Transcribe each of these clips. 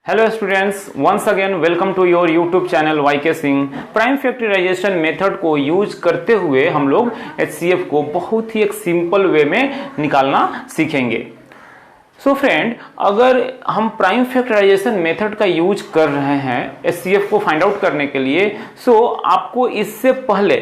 Hello students, once again welcome to your YouTube channel Y K Singh. Prime factorization method को use करते हुए हम लोग एचसीएफ को बहुत ही एक सिंपल वे में निकालना सीखेंगे। सो फ्रेंड, अगर हम प्राइम फैक्टराइजेशन मेथड का यूज कर रहे हैं एचसीएफ को फाइंड आउट करने के लिए, सो आपको इससे पहले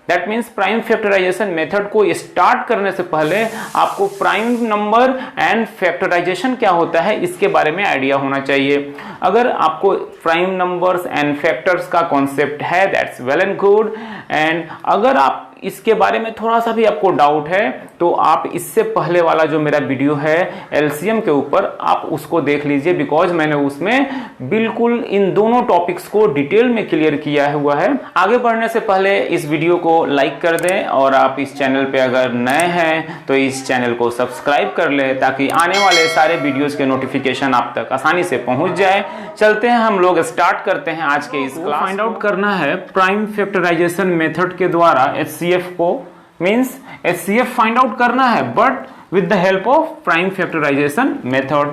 that means prime factorization method को स्टार्ट करने से पहले आपको प्राइम नंबर एंड फैक्टराइजेशन क्या होता है इसके बारे में आइडिया होना चाहिए। अगर आपको प्राइम नंबर्स एंड फैक्टर्स का कॉन्सेप्ट है that's well and good, and अगर आप इसके बारे में थोड़ा सा भी आपको डाउट है तो आप इससे पहले वाला जो मेरा वीडियो है एलसीएम के ऊपर आप उसको देख लीजिए, बिकॉज मैंने उसमें बिल्कुल इन दोनों टॉपिक्स को डिटेल में क्लियर किया हुआ है। आगे बढ़ने से पहले इस वीडियो को लाइक कर दें और आप इस चैनल पे अगर नए हैं तो इस चैनल को सब्सक्राइब कर लें ताकि आने वाले सारे वीडियोस के नोटिफिकेशन आप तक आसानी से पहुंच जाए। चलते हैं, हम लोग स्टार्ट करते हैं आज के इस क्लास। फाइंड आउट करना है प्राइम फैक्टराइजेशन मेथड के द्वारा एचसीएफ को, मींस एचसीएफ फाइंड आउट करना है but with the help of prime factorization method.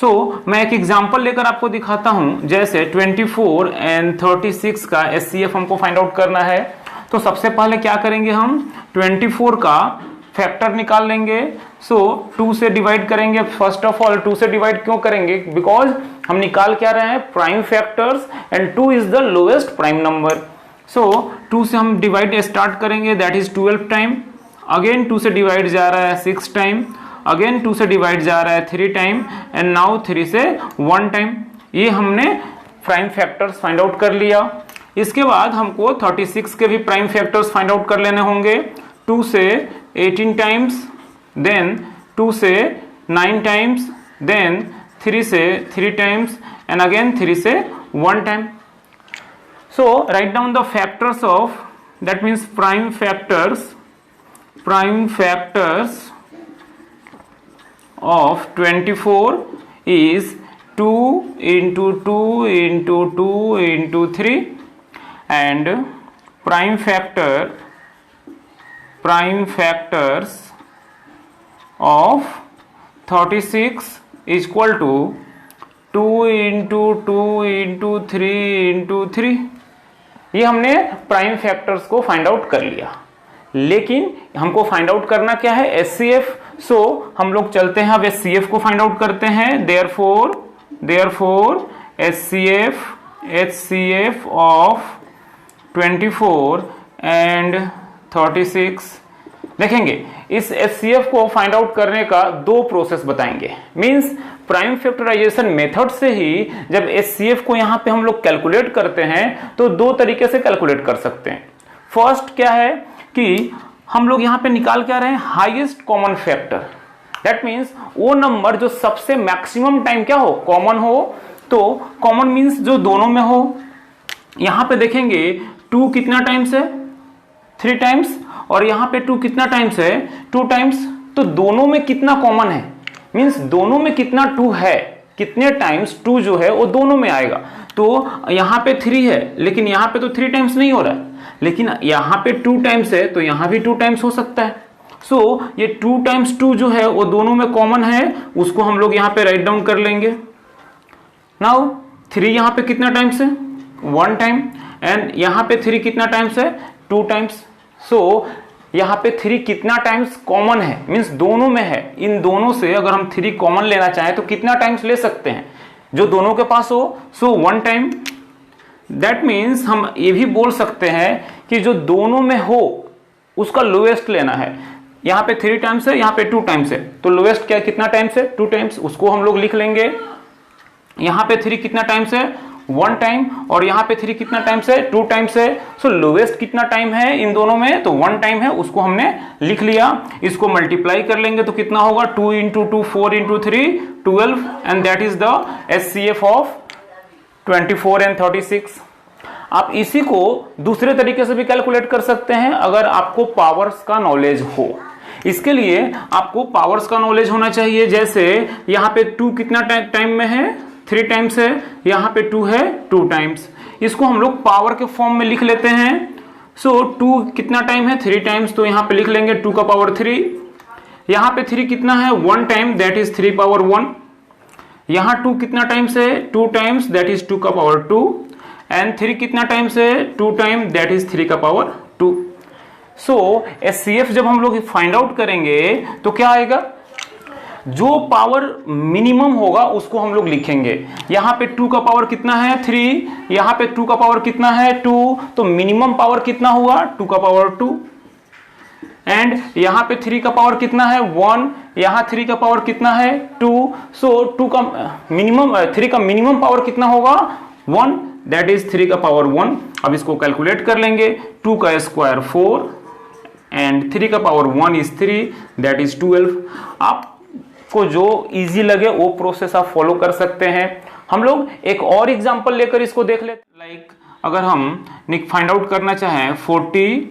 So मैं एक एग्जांपल लेकर आपको दिखाता हूं, जैसे 24 एंड 36 का एचसीएफ हमको फाइंड आउट करना है। तो सबसे पहले क्या करेंगे, हम 24 का फैक्टर निकाल लेंगे। सो 2 से डिवाइड करेंगे। फर्स्ट ऑफ ऑल 2 से डिवाइड क्यों करेंगे, बिकॉज हम निकाल क्या रहे हैं prime factors and 2 is the lowest prime number. So 2 से हम डिवाइड स्टार्ट करेंगे, दैट इज 12 टाइम। अगेन 2 से डिवाइड जा रहा है 6 टाइम, अगेन 2 से डिवाइड जा रहा है 3 टाइम, एंड नाउ 3 से 1 टाइम। ये हमने प्राइम फैक्टर्स फाइंड आउट कर लिया। इसके बाद हमको 36 के भी प्राइम फैक्टर्स फाइंड आउट कर लेने होंगे। 2 से 18 टाइम्स, देन 2 से 9 टाइम्स, देन 3 से 3 टाइम्स, एंड अगेन 3 से 1 time. So write down the factors of, that means prime factors of 24 is 2 into 2 into 2 into 3, and prime factors of 36 is equal to 2 into 2 into 3 into 3। ये हमने prime factors को find out कर लिया, लेकिन हमको find out करना क्या है, एचसीएफ। सो हम लोग चलते हैं अब एचसीएफ को फाइंड आउट करते हैं। Therefore HCF of 24 and 36। देखेंगे इस एचसीएफ को फाइंड आउट करने का 2 प्रोसेस बताएंगे। मींस प्राइम फैक्टराइजेशन मेथड से ही जब एचसीएफ को यहां पे हम लोग कैलकुलेट करते हैं तो 2 तरीके से कैलकुलेट कर सकते हैं। फर्स्ट क्या है कि हम लोग यहां पे निकाल क्या रहे हैं, highest common factor. That means वो नंबर जो सबसे मैक्सिमम टाइम क्या हो, कॉमन हो। तो कॉमन मींस जो दोनों में हो। यहां पे देखेंगे 2 कितना टाइम्स है, 3 टाइम्स, और यहां पे 2 कितना टाइम्स है, 2 टाइम्स। तो दोनों में कितना कॉमन है, मींस दोनों में कितना 2 है, कितने टाइम्स 2 जो है वो दोनों में आएगा। तो यहां पे 3 है, लेकिन यहां पे तो 3 टाइम्स नहीं हो रहा है, लेकिन यहां पे 2 टाइम्स है तो यहां भी 2 टाइम्स हो सकता है। सो ये 2 टाइम्स 2 जो है वो दोनों में कॉमन है, उसको हम लोग यहां पे राइट डाउन कर लेंगे। नाउ 3 यहां पे कितना टाइम्स है, 1 टाइम, एंड यहां पे 3 कितना टाइम्स है, 2 टाइम्स। सो यहाँ पे 3 कितना टाइम्स कॉमन है, मींस दोनों में है। इन दोनों से अगर हम 3 कॉमन लेना चाहें तो कितना टाइम्स ले सकते हैं, जो दोनों के पास हो। सो 1 टाइम। दैट मीन्स हम ये भी बोल सकते हैं कि जो दोनों में हो उसका लोएस्ट लेना है। यहाँ पे 3 टाइम्स है, यहाँ पे 2 टाइम्स है, तो लोएस्ट क्या कितना टाइम्स है, 2 टाइम्स, उसको हम लोग लिख लेंगे। यहाँ पे 3 कितना टाइम्स है, 1 टाइम, और यहाँ पे 3 कितना टाइम्स है, 2 टाइम्स है। सो लोएस्ट कितना टाइम है इन दोनों में, तो 1 टाइम है, उसको हमने लिख लिया। इसको मल्टीप्लाई कर लेंगे तो कितना होगा, 2 into 2 4 into 3 12, and that is the HCF of 24 and 36। आप इसी को दूसरे तरीके से भी कैलकुलेट कर सकते हैं अगर आपको पावर्स का नॉलेज हो। इसके लिए आपको पावर्स का नॉलेज होना चाहिए। जैसे यहाँ पे 2 कितना टाइम में है, 3 टाइम्स है, यहाँ पे 2 है 2 टाइम्स। इसको हम लोग पावर के फॉर्म में लिख लेते हैं। सो 2 कितना टाइम है, 3 टाइम्स, तो यहाँ पे लिख लेंगे 2 का पावर 3। यहाँ पे 3 कितना है, 1 टाइम, दैट इज 3 पावर 1। यहाँ 2 कितना टाइम्स है, 2 टाइम्स, दैट इज 2 का पावर 2, एंड 3 कितना टाइम्स है, 2 टाइम, दैट इज 3 का पावर 2। सो HCF जब हम लोग फाइंड आउट करेंगे तो क्या आएगा, जो पावर मिनिमम होगा उसको हम लोग लिखेंगे। यहाँ पे 2 का पावर कितना है, 3, यहाँ पे 2 का पावर कितना है, 2, तो मिनिमम पावर कितना हुआ, 2 का पावर 2, एंड यहाँ पे 3 का पावर कितना है, 1, यहाँ 3 का पावर कितना है, 2, सो 2 का मिनिमम 3 का मिनिमम पावर कितना होगा, 1, दैट इज 3 का पावर 1। अब इसको कैलकुलेट कर लेंगे, 2 का स्क्वायर 4 एंड 3 का पावर 1 इज 3, दैट इज 12। आपको जो इजी लगे वो प्रोसेस आप फॉलो कर सकते हैं। हम लोग एक और एग्जांपल लेकर इसको देख लेते हैं। लाइक अगर हम फाइंड आउट करना चाहें 40,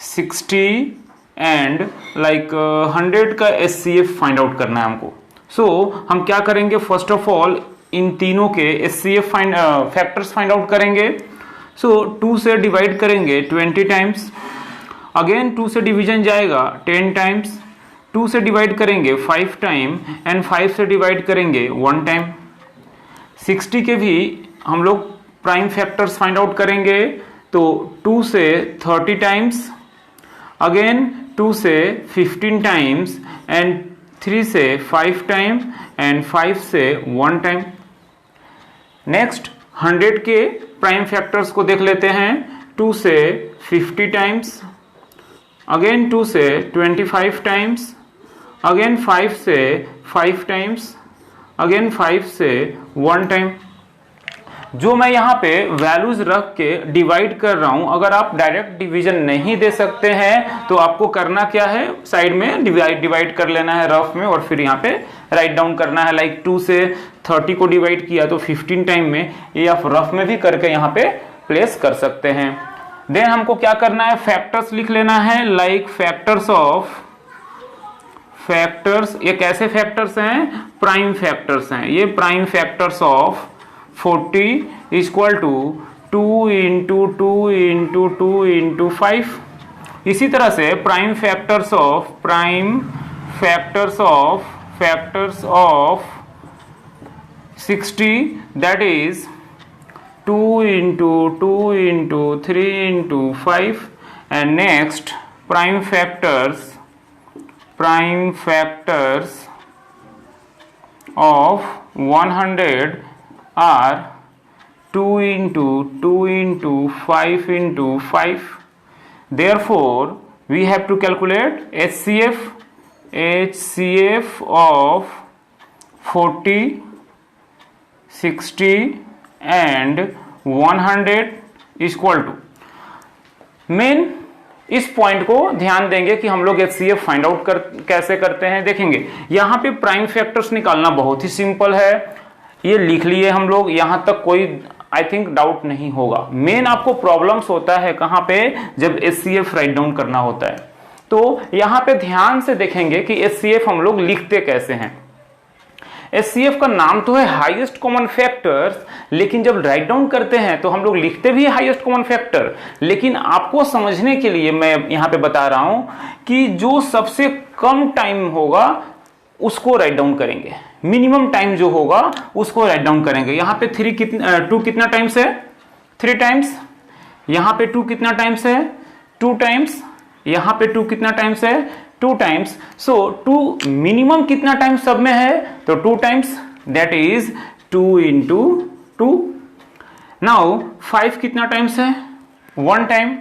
60 एंड लाइक 100 का HCF फाइंड आउट करना है हमको। सो हम क्या करेंगे, फर्स्ट ऑफ ऑल इन तीनों के HCF फैक्टर्स फाइंड आउट करेंगे। सो 2 से डिवाइड करेंगे 20 टाइम्स, अगेन 2 से डिवीजन जाएगा 10 टाइम्स, 2 से डिवाइड करेंगे 5 टाइम एंड 5 से डिवाइड करेंगे 1 टाइम। 60 के भी हम लोग प्राइम फैक्टर्स फाइंड आउट करेंगे, तो 2 से 30 टाइम्स, अगेन 2 से 15 टाइम्स एंड 3 से 5 टाइम एंड 5 से 1 टाइम। नेक्स्ट 100 के प्राइम फैक्टर्स को देख लेते हैं, 2 से 50 टाइम्स, अगेन 2 से 25 टाइम्स, अगेन 5 से 5 टाइम्स, अगेन 5 से 1 टाइम। जो मैं यहाँ पे वैल्यूज रख के डिवाइड कर रहा हूं, अगर आप डायरेक्ट डिवीजन नहीं दे सकते हैं तो आपको करना क्या है, साइड में डिवाइड कर लेना है रफ में और फिर यहाँ पे राइट डाउन करना है। लाइक 2 से 30 को डिवाइड किया तो 15 टाइम में, ये आप रफ में भी करके यहाँ पे प्लेस कर सकते हैं। देन हमको क्या करना है, फैक्टर्स लिख लेना है। लाइक फैक्टर्स ऑफ फैक्टर्स, ये कैसे फैक्टर्स हैं, प्राइम फैक्टर्स हैं। ये prime factors of 40 equal to 2 into 2 into 2 into 5। इसी तरह से prime factors of 60, that is 2 into 2 into 3 into 5। And next prime factors of 100 are 2 into 2 into 5 into 5. Therefore, we have to calculate HCF of 40, 60 and 100 equal to, main इस point को ध्यान देंगे कि हम लोग HCF फाइंड आउट कैसे करते हैं, देखेंगे। यहाँ पे प्राइम फैक्टर्स निकालना बहुत ही सिंपल है, ये लिख लिए हम लोग, यहाँ तक कोई आई थिंक डाउट नहीं होगा। मेन आपको प्रॉब्लम्स होता है कहाँ पे, जब HCF राइट डाउन करना होता है। तो यहाँ पे ध्यान से देखेंगे कि HCF हम लोग लिखते कैसे हैं। HCF का नाम तो है हाईएस्ट कॉमन फैक्टर्स, लेकिन जब राइट डाउन करते हैं तो हम लोग लिखते भी हाईएस्ट कॉमन फैक्टर। लेकिन आपको समझने के लिए मैं यहाँ पे बता रहा हूं कि जो सबसे कम टाइम होगा उसको राइट डाउन करेंगे, मिनिमम टाइम जो होगा उसको राइट डाउन करेंगे। यहाँ पे 2 कितना टाइम्स है, 3 टाइम्स। यहाँ पे 2 कितना टाइम्स है, 2 टाइम्स। यहाँ पे 2 कितना टाइम्स है, 2 टाइम्स। सो 2 मिनिमम कितना टाइम्स सब में है, तो 2 times, that is 2 into 2। Now 5 कितना टाइम्स है, 1 टाइम।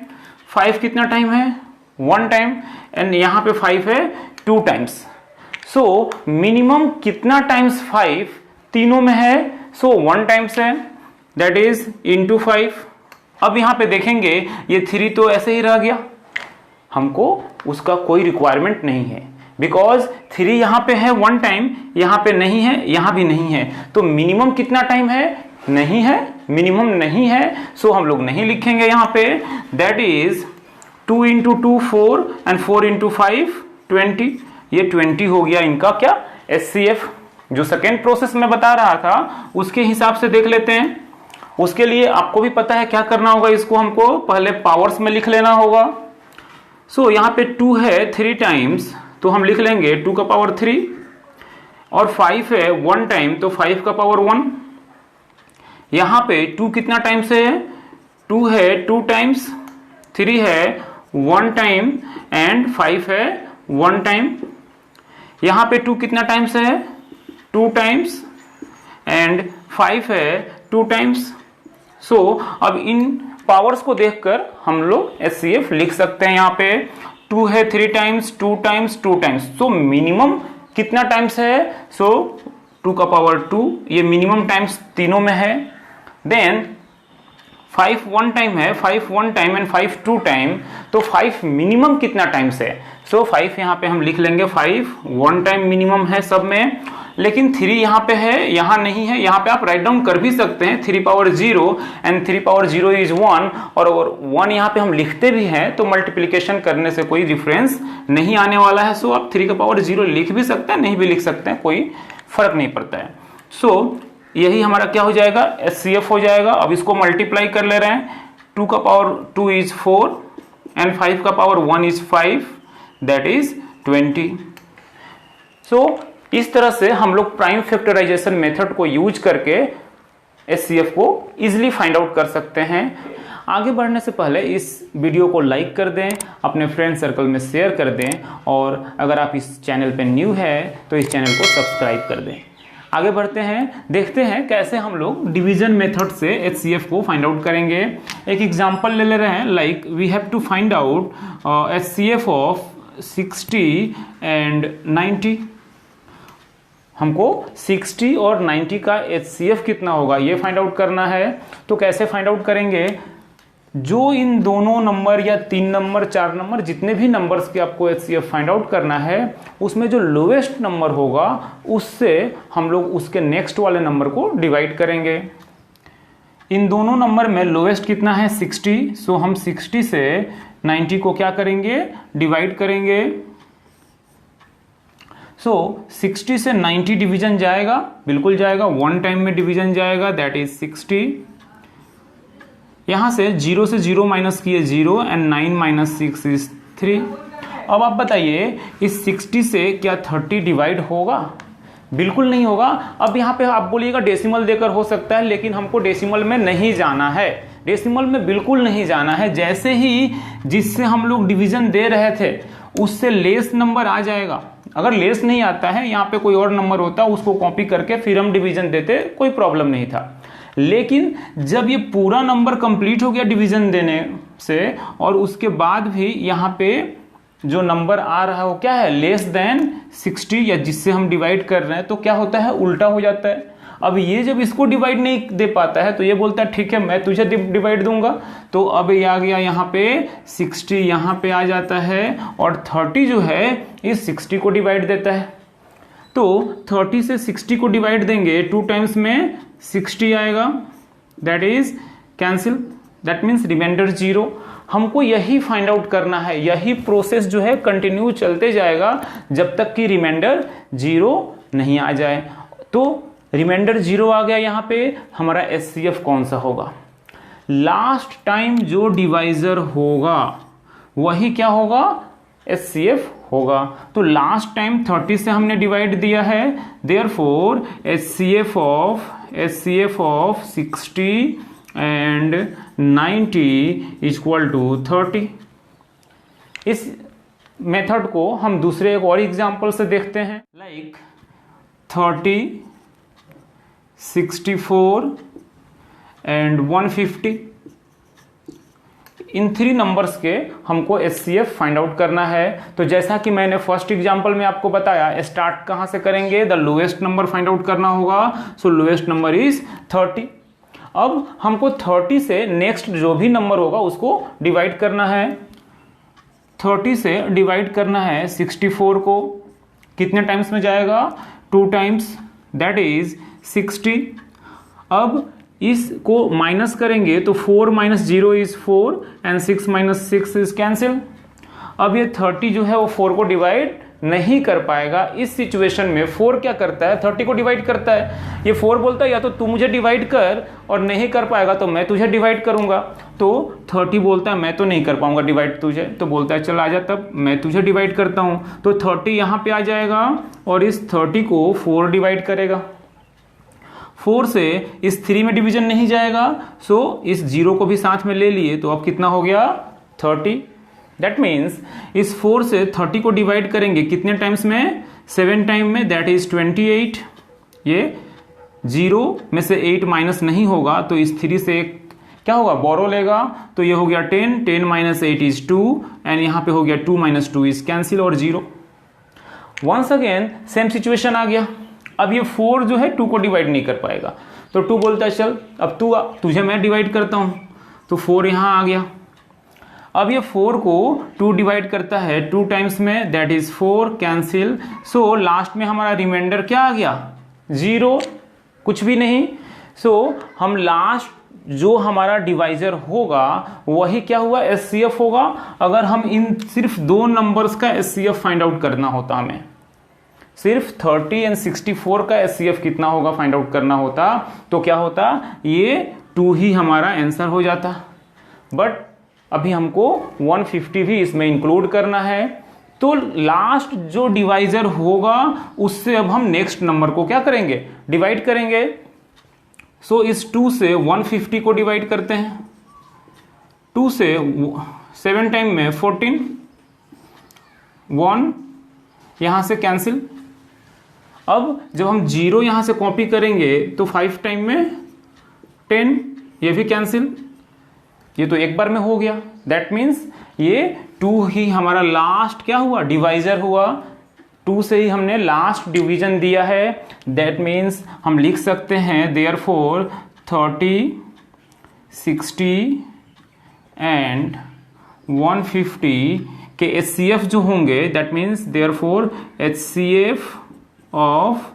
5 कितना टाइम है, 1 टाइम। एंड यहाँ पे 5 है 2 टाइम्स। सो मिनिमम कितना टाइम्स 5 तीनों में है, सो 1 टाइम्स है, दैट इज इंटू 5। अब यहाँ पे देखेंगे ये 3 तो ऐसे ही रह गया, हमको उसका कोई रिक्वायरमेंट नहीं है, बिकॉज 3 यहाँ पे है 1 टाइम, यहाँ पे नहीं है, यहाँ भी नहीं है। तो मिनिमम कितना टाइम है, नहीं है, मिनिमम नहीं है, सो हम लोग नहीं लिखेंगे यहाँ पे। That is 2 into 2 4 and 4 into 5 20। ये 20 हो गया इनका क्या, HCF। जो सेकेंड प्रोसेस में बता रहा था उसके हिसाब से देख लेते हैं। उसके लिए आपको भी पता है क्या करना होगा, इसको हमको पहले पावर्स में लिख लेना होगा। सो यहाँ पे 2 है 3 टाइम्स, तो हम लिख लेंगे 2 का पावर 3। और 5 है 1 टाइम, तो 5 का पावर 1। यहां पे 2 कितना टाइम्स है, 2 है 2 टाइम्स, 3 है 1 टाइम एंड 5 है 1 टाइम। यहां पे 2 कितना टाइम्स है, 2 टाइम्स एंड 5 है 2 टाइम्स। सो अब इन पावर्स को देखकर हम लोग HCF लिख सकते हैं। यहाँ पे 2 है 3 times, 2 times, 2 times, so minimum कितना टाइम्स है, सो 2 का पावर 2, ये मिनिमम टाइम्स तीनों में है। देन 5 1 टाइम है, 5 1 टाइम एंड 5 2 टाइम, तो 5 मिनिमम कितना टाइम्स है, सो 5 यहाँ पे हम लिख लेंगे 5 1 टाइम मिनिमम है सब में। लेकिन 3 यहाँ पे है, यहाँ नहीं है, यहाँ पे आप राइट डाउन कर भी सकते हैं 3 पावर 0 एंड 3 पावर 0 इज 1, और 1 यहाँ पे हम लिखते भी हैं तो मल्टीप्लिकेशन करने से कोई डिफरेंस नहीं आने वाला है। सो आप 3 का पावर 0 लिख भी सकते हैं, नहीं भी लिख सकते हैं, कोई फर्क नहीं पड़ता है। सो यही हमारा क्या हो जाएगा, HCF हो जाएगा। अब इसको मल्टीप्लाई कर ले रहे हैं, 2 का पावर 2 इज 4 एंड 5 का पावर 1 इज 5, दैट इज 20। सो इस तरह से हम लोग प्राइम फैक्टराइजेशन मेथड को यूज करके HCF को इजीली फाइंड आउट कर सकते हैं। आगे बढ़ने से पहले इस वीडियो को लाइक कर दें, अपने फ्रेंड सर्कल में शेयर कर दें, और अगर आप इस चैनल पे न्यू है तो इस चैनल को सब्सक्राइब कर दें। आगे बढ़ते हैं, देखते हैं कैसे हम लोग डिवीजन मेथड से HCF को फाइंड आउट करेंगे। एक एग्जांपल ले ले रहे हैं, like we have to find out HCF of 60 and 90। हमको 60 और 90 का HCF कितना होगा ये फाइंड आउट करना है। तो कैसे फाइंड आउट करेंगे, जो इन दोनों नंबर या 3 नंबर 4 नंबर जितने भी नंबर्स के आपको HCF फाइंड आउट करना है, उसमें जो लोएस्ट नंबर होगा उससे हम लोग उसके नेक्स्ट वाले नंबर को डिवाइड करेंगे। इन दोनों नंबर में लोएस्ट कितना है 60, सो हम 60 से 90 को क्या करेंगे, डिवाइड करेंगे। सो 60 से 90 डिवीजन जाएगा, बिल्कुल जाएगा, 1 टाइम में डिवीजन जाएगा, दैट इज 60। यहां से 0 से 0 माइनस किए 0 एंड 9 माइनस 6 इज 3। अब आप बताइए इस 60 से क्या 30 डिवाइड होगा, बिल्कुल नहीं होगा। अब यहाँ पे आप बोलिएगा डेसिमल देकर हो सकता है, लेकिन हमको डेसिमल में नहीं जाना है, डेसिमल में बिल्कुल नहीं जाना है। जैसे ही जिससे हम लोग डिवीजन दे रहे थे उससे लेस नंबर आ जाएगा, अगर लेस नहीं आता है, यहाँ पे कोई और नंबर होता उसको कॉपी करके फिर हम डिवीजन देते, कोई प्रॉब्लम नहीं था। लेकिन जब ये पूरा नंबर कंप्लीट हो गया डिवीजन देने से, और उसके बाद भी यहाँ पे जो नंबर आ रहा है वो क्या है, लेस देन 60, या जिससे हम डिवाइड कर रहे हैं, तो क्या होता है, उल्टा हो जाता है। अब ये जब इसको डिवाइड नहीं दे पाता है तो ये बोलता है ठीक है मैं तुझे डिवाइड दूंगा। तो अब ये आ गया यहाँ पे 60 यहाँ पे आ जाता है, और 30 जो है इस 60 को डिवाइड देता है। तो 30 से 60 को डिवाइड देंगे 2 टाइम्स में 60 आएगा, that is cancel, that means remainder 0। हमको यही फाइंड आउट करना है, यही प्रोसेस जो है कंटिन्यू चलते जाएगा जब तक कि रिमाइंडर 0 नहीं आ जाए। तो रिमाइंडर 0 आ गया, यहाँ पे हमारा HCF कौन सा होगा, लास्ट टाइम जो डिवाइजर होगा वही क्या होगा, HCF होगा। तो लास्ट टाइम 30 से हमने डिवाइड दिया है, therefore HCF of 60 and 90 equal to 30। इस मेथड को हम दूसरे एक और एग्जांपल से देखते हैं, लाइक 30 64 एंड 150। इन 3 नंबर्स के हमको HCF फाइंड आउट करना है। तो जैसा कि मैंने फर्स्ट एग्जांपल में आपको बताया, स्टार्ट कहां से करेंगे, the lowest number find out करना होगा, सो लोएस्ट नंबर इज 30। अब हमको 30 से नेक्स्ट जो भी नंबर होगा उसको डिवाइड करना है। 30 से डिवाइड करना है 64 को, कितने टाइम्स में जाएगा, 2 टाइम्स, दैट इज 60। अब इसको माइनस करेंगे तो 4 minus 0 is 4 and 6 minus 6 is cancel. अब ये 30 जो है वो 4 को डिवाइड नहीं कर पाएगा। इस सिचुएशन में 4 क्या करता है, 30 को डिवाइड करता है। ये 4 बोलता है या तो तू मुझे डिवाइड कर, और नहीं कर पाएगा तो मैं तुझे डिवाइड करूंगा। तो 30 बोलता है मैं तो नहीं कर पाऊंगा डिवाइड तुझे, तो बोलता है चल आजा तब मैं तुझे डिवाइड करता हूं। तो 30 यहां पे आ जाएगा और इस 30 को 4 डिवाइड करेगा। 4 से इस 3 में डिवीजन नहीं जाएगा, सो इस 0 को भी साथ में ले लिए, तो अब कितना हो गया 30। दैट मीन्स इस 4 से 30 को डिवाइड करेंगे कितने टाइम्स में, 7 टाइम में, दैट इज 28। ये 0 में से 8 माइनस नहीं होगा तो इस 3 से क्या होगा, बोरो लेगा, तो ये हो गया 10, 10 माइनस 8 इज 2, एंड यहां पे हो गया 2 माइनस 2 इज कैंसिल और 0। वंस अगेन सेम सिचुएशन आ गया। अब ये 4 जो है 2 को डिवाइड नहीं कर पाएगा, तो 2 बोलता है चल अब तुझे मैं डिवाइड करता हूं, तो 4 यहां आ गया। अब ये 4 को 2 डिवाइड करता है 2 टाइम्स में, that is 4 cancel. So last में हमारा रिमाइंडर क्या आ गया, 0, कुछ भी नहीं। सो हम लास्ट जो हमारा डिवाइजर होगा वही क्या हुआ, एचसीएफ होगा। अगर हम इन सिर्फ 2 नंबर्स का एचसीएफ फाइंड आउट करना होता, हमें सिर्फ 30 एंड 64 का एचसीएफ कितना होगा फाइंड आउट करना होता, तो क्या होता, ये 2 ही हमारा आंसर हो जाता। बट अभी हमको 150 भी इसमें इंक्लूड करना है, तो लास्ट जो डिवाइजर होगा उससे अब हम नेक्स्ट नंबर को क्या करेंगे, डिवाइड करेंगे। सो इस 2 से 150 को डिवाइड करते हैं। 2 से 7 टाइम में 14, 1 यहां से कैंसिल। अब जब हम 0 यहां से कॉपी करेंगे तो 5 टाइम में 10, ये भी कैंसिल। ये तो एक बार में हो गया, दैट मीन्स ये 2 ही हमारा लास्ट क्या हुआ, डिवाइजर हुआ। 2 से ही हमने लास्ट डिवीजन दिया है, दैट मीन्स हम लिख सकते हैं देयरफॉर 30, 60 एंड 150 के एचसीएफ जो होंगे, that means therefore HCF of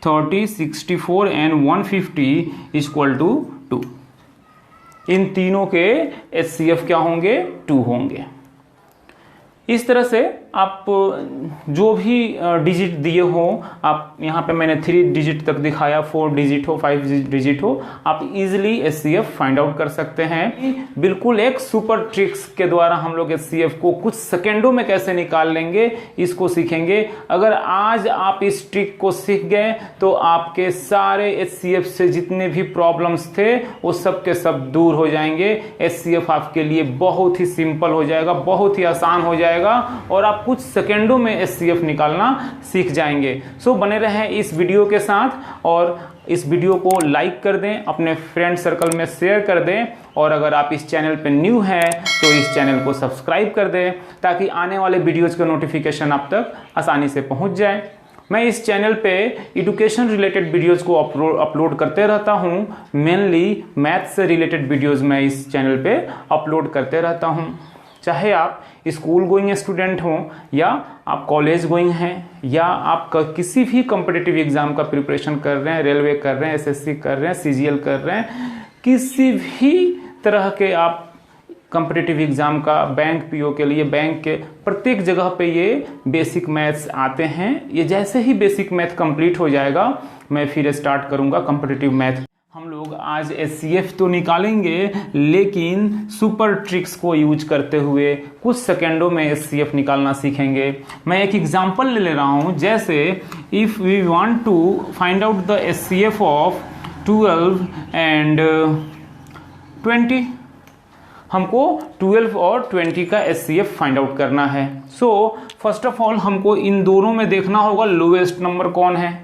30, 64 and 150 equal to 2। इन तीनों के एचसीएफ क्या होंगे, 2 होंगे। इस तरह से आप जो भी डिजिट दिए हो, आप यहाँ पे मैंने 3 डिजिट तक दिखाया, 4 डिजिट हो, 5 डिजिट हो, आप इजीली एचसीएफ फाइंड आउट कर सकते हैं। बिल्कुल एक सुपर ट्रिक्स के द्वारा हम लोग एचसीएफ को कुछ सेकेंडों में कैसे निकाल लेंगे इसको सीखेंगे। अगर आज आप इस ट्रिक को सीख गए तो आपके सारे एचसीएफ से जितने भी प्रॉब्लम्स थे वो सब के सब दूर हो जाएंगे। एचसीएफ आपके लिए बहुत ही सिंपल हो जाएगा, बहुत ही आसान हो जाएगा और आप कुछ सेकेंडों में एचसीएफ निकालना सीख जाएंगे। सो बने रहें इस वीडियो के साथ और इस वीडियो को लाइक कर दें, अपने फ्रेंड सर्कल में शेयर कर दें, और अगर आप इस चैनल पे न्यू हैं तो इस चैनल को सब्सक्राइब कर दें ताकि आने वाले वीडियोज का नोटिफिकेशन आप तक आसानी से पहुंच जाए। मैं इस चैनल पे एजुकेशन रिलेटेड वीडियोस को अपलोड करते रहता हूं, मेनली मैथ से रिलेटेड वीडियोस मैं इस चैनल पे अपलोड करते रहता हूं। चाहे आप स्कूल गोइंग स्टूडेंट हो या आप कॉलेज गोइंग हैं या आप किसी भी कॉम्पिटिटिव एग्जाम का प्रिपरेशन कर रहे हैं, रेलवे कर रहे हैं, एसएससी कर रहे हैं, सीजीएल कर रहे हैं, किसी भी तरह के आप कॉम्पिटिटिव एग्जाम का, बैंक पीओ के लिए, बैंक के प्रत्येक जगह पे ये बेसिक मैथ्स आते हैं। ये जैसे ही बेसिक मैथ कंप्लीट हो जाएगा मैं फिर स्टार्ट करूंगा कॉम्पिटिटिव मैथ। हम लोग आज एचसीएफ तो निकालेंगे लेकिन सुपर ट्रिक्स को यूज करते हुए कुछ सेकेंडों में एचसीएफ निकालना सीखेंगे। मैं एक एग्जांपल ले रहा हूं, जैसे if we want to find out the HCF of 12 and 20, हमको 12 और 20 का एचसीएफ फाइंड आउट करना है। सो फर्स्ट ऑफ ऑल हमको इन दोनों में देखना होगा लोएस्ट नंबर कौन है।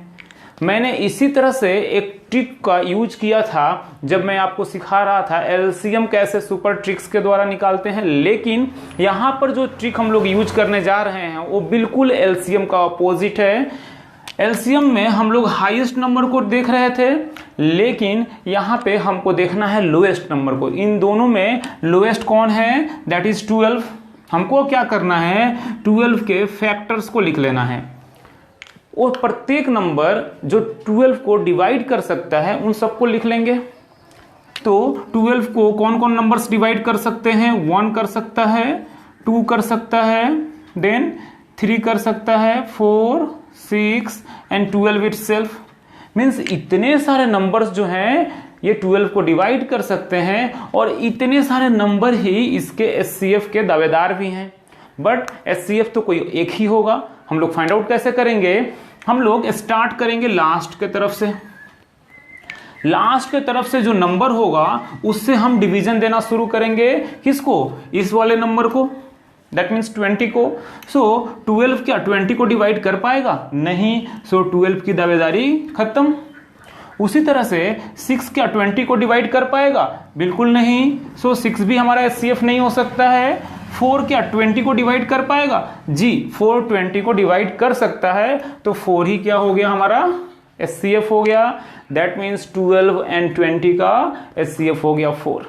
मैंने इसी तरह से एक ट्रिक का यूज किया था जब मैं आपको सिखा रहा था एलसीएम कैसे सुपर ट्रिक्स के द्वारा निकालते हैं, लेकिन यहां पर जो ट्रिक हम लोग यूज करने जा रहे हैं वो बिल्कुल एलसीएम का अपोजिट है। एलसीएम में हम लोग हाईएस्ट नंबर को देख रहे थे, लेकिन यहां पे हमको देखना है लोएस्ट नंबर को। इन दोनों में लोएस्ट कौन है, दैट इज 12। हमको क्या करना है, 12 के फैक्टर्स को लिख लेना है और प्रत्येक नंबर जो 12 को डिवाइड कर सकता है उन सबको लिख लेंगे। तो 12 को कौन कौन नंबर्स डिवाइड कर सकते हैं, 1 कर सकता है, 2 कर सकता है, देन 3 कर सकता है, 4, 6 एंड 12 इटसेल्फ। मीन्स इतने सारे नंबर्स जो हैं ये 12 को डिवाइड कर सकते हैं और इतने सारे नंबर ही इसके HCF के दावेदार भी हैं। बट HCF तो कोई एक ही होगा। हम लोग फाइंड आउट कैसे करेंगे? हम लोग स्टार्ट करेंगे लास्ट के तरफ से। लास्ट के तरफ से जो नंबर होगा उससे हम डिवीजन देना शुरू करेंगे। किसको? इस वाले नंबर को, दैट मीन्स 20 को। सो 12 क्या 20 को डिवाइड कर पाएगा? नहीं। सो 12 की दावेदारी खत्म। उसी तरह से 6 क्या 20 को डिवाइड कर पाएगा? बिल्कुल नहीं। सो 6 भी हमारा HCF नहीं हो सकता है। 4 क्या 20 को डिवाइड कर पाएगा? जी, 4 20 को डिवाइड कर सकता है, तो 4 ही क्या हो गया हमारा? HCF हो गया। दैट मीन्स 12 एंड 20 का HCF हो गया 4।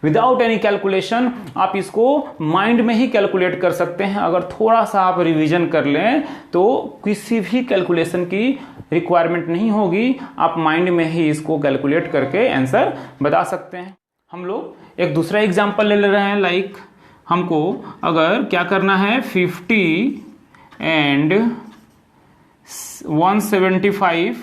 विदाउट एनी कैलकुलेशन आप इसको माइंड में ही कैलकुलेट कर सकते हैं। अगर थोड़ा सा आप रिवीजन कर लें तो किसी भी कैलकुलेशन की रिक्वायरमेंट नहीं होगी। आप माइंड में ही इसको कैलकुलेट करके आंसर बता सकते हैं। हम लोग एक दूसरा एग्जांपल ले रहे हैं। लाइक हमको अगर क्या करना है, 50 एंड 175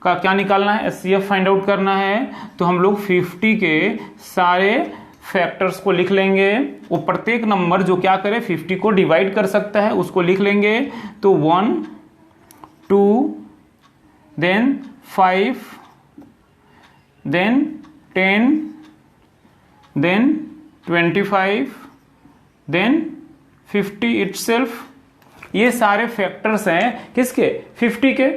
का क्या निकालना है? HCF फाइंड आउट करना है। तो हम लोग 50 के सारे फैक्टर्स को लिख लेंगे। वो प्रत्येक नंबर जो क्या करे 50 को डिवाइड कर सकता है उसको लिख लेंगे। तो 1, 2, then 5, then 10, then 25, then 50 itself. ये सारे फैक्टर्स हैं किसके? 50 के।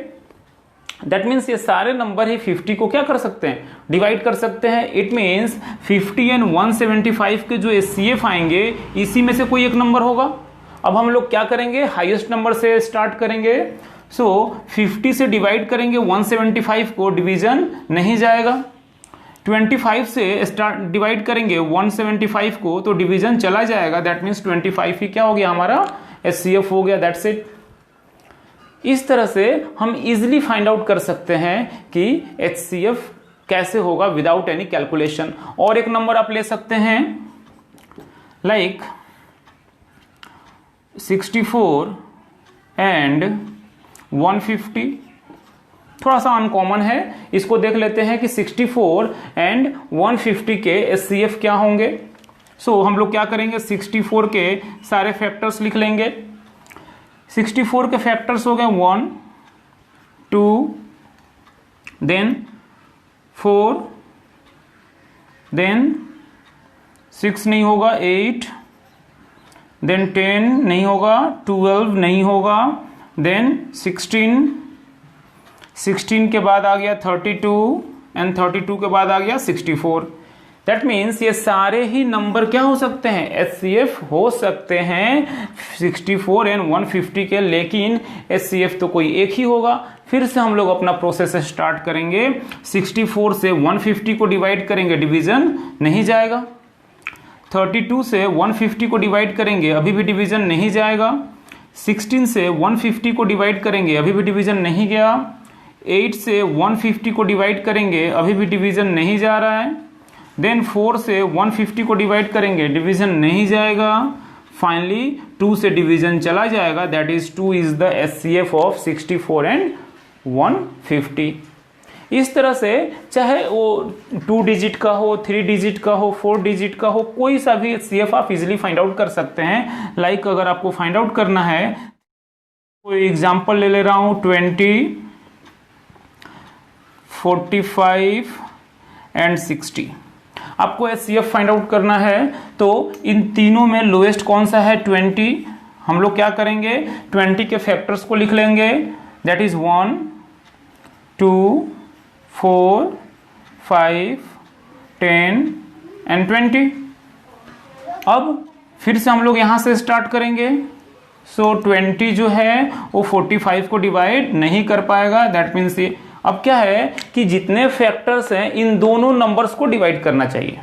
दैट मीन्स ये सारे नंबर ही 50 को क्या कर सकते हैं? डिवाइड कर सकते हैं। इट मीन्स 50 एंड 175 के जो HCF आएंगे इसी में से कोई एक नंबर होगा। अब हम लोग क्या करेंगे? हाईएस्ट नंबर से स्टार्ट करेंगे। सो 50 से डिवाइड करेंगे 175 को, डिवीजन नहीं जाएगा। 25 से स्टार्ट डिवाइड करेंगे 175 को तो डिवीजन चला जाएगा। दैट मीन्स 25 ही क्या हो गया हमारा? HCF हो गया। That's it. इस तरह से हम इजिली फाइंड आउट कर सकते हैं कि HCF कैसे होगा विदाउट एनी कैलकुलेशन। और एक नंबर आप ले सकते हैं, लाइक 64 एंड 150। थोड़ा सा अनकॉमन है, इसको देख लेते हैं कि 64 एंड 150 के HCF क्या होंगे। सो हम लोग क्या करेंगे? 64 के सारे फैक्टर्स लिख लेंगे। 64 के फैक्टर्स हो गए 1, 2, देन 4, देन 6 नहीं होगा, 8, देन 10 नहीं होगा, 12 नहीं होगा, देन 16 के बाद आ गया 32 एंड 32 के बाद आ गया 64। दैट मीन्स ये सारे ही नंबर क्या हो सकते हैं? HCF हो सकते हैं 64 एंड 150 के, लेकिन HCF तो कोई एक ही होगा। फिर से हम लोग अपना प्रोसेस स्टार्ट करेंगे। 64 से 150 को डिवाइड करेंगे, डिवीजन नहीं जाएगा। 32 से 150 को डिवाइड करेंगे, अभी भी डिवीजन नहीं जाएगा। 16 से 150 को डिवाइड करेंगे, अभी भी डिवीजन नहीं गया। 8 से 150 को डिवाइड करेंगे, अभी भी डिवीजन नहीं जा रहा है। देन 4 से 150 को डिवाइड करेंगे, डिवीजन नहीं जाएगा। फाइनली 2 से डिवीजन चला जाएगा। That is 2 is the HCF of 64 and 150। इस तरह से चाहे वो 2 डिजिट का हो, 3 डिजिट का हो, 4 डिजिट का हो, कोई सा भी HCF आप इजिली फाइंड आउट कर सकते हैं। लाइक अगर आपको फाइंड आउट करना है, कोई एग्जांपल ले रहा हूं, 20, 45 एंड 60। आपको HCF फाइंड आउट करना है तो इन तीनों में लोएस्ट कौन सा है? 20। हम लोग क्या करेंगे? 20 के फैक्टर्स को लिख लेंगे। That is 1, 2, 4, 5, 10 and 20। अब फिर से हम लोग यहां से स्टार्ट करेंगे। सो 20 जो है वो 45 को डिवाइड नहीं कर पाएगा। दैट मीन्स ये अब क्या है कि जितने फैक्टर्स हैं इन दोनों नंबर्स को डिवाइड करना चाहिए।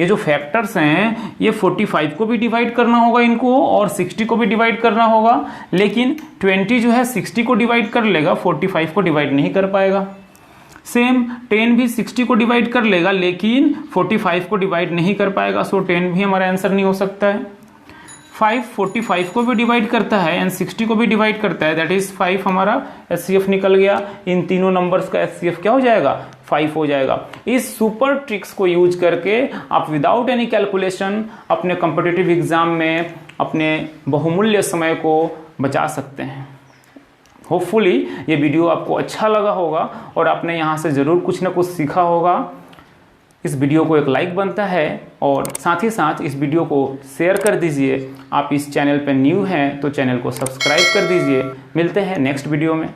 ये जो फैक्टर्स हैं ये 45 को भी डिवाइड करना होगा इनको, और 60 को भी डिवाइड करना होगा। लेकिन 20 जो है 60 को डिवाइड कर लेगा, 45 को डिवाइड नहीं कर पाएगा। सेम 10 भी 60 को डिवाइड कर लेगा, लेकिन 45 को डिवाइड नहीं कर पाएगा। सो 10 भी हमारा आंसर नहीं हो सकता है। 5 45 को भी डिवाइड करता है एंड 60 को भी डिवाइड करता है, दैट इज 5 हमारा HCF निकल गया। इन तीनों नंबर्स का HCF क्या हो जाएगा? 5 हो जाएगा। इस सुपर ट्रिक्स को यूज करके आप विदाउट एनी कैलकुलेशन अपने कॉम्पिटिटिव एग्जाम में अपने बहुमूल्य समय को बचा सकते हैं। होपफुली ये वीडियो आपको अच्छा लगा होगा और आपने यहाँ से ज़रूर कुछ ना कुछ सीखा होगा। इस वीडियो को एक लाइक बनता है और साथ ही साथ इस वीडियो को शेयर कर दीजिए। आप इस चैनल पर न्यू हैं तो चैनल को सब्सक्राइब कर दीजिए। मिलते हैं नेक्स्ट वीडियो में।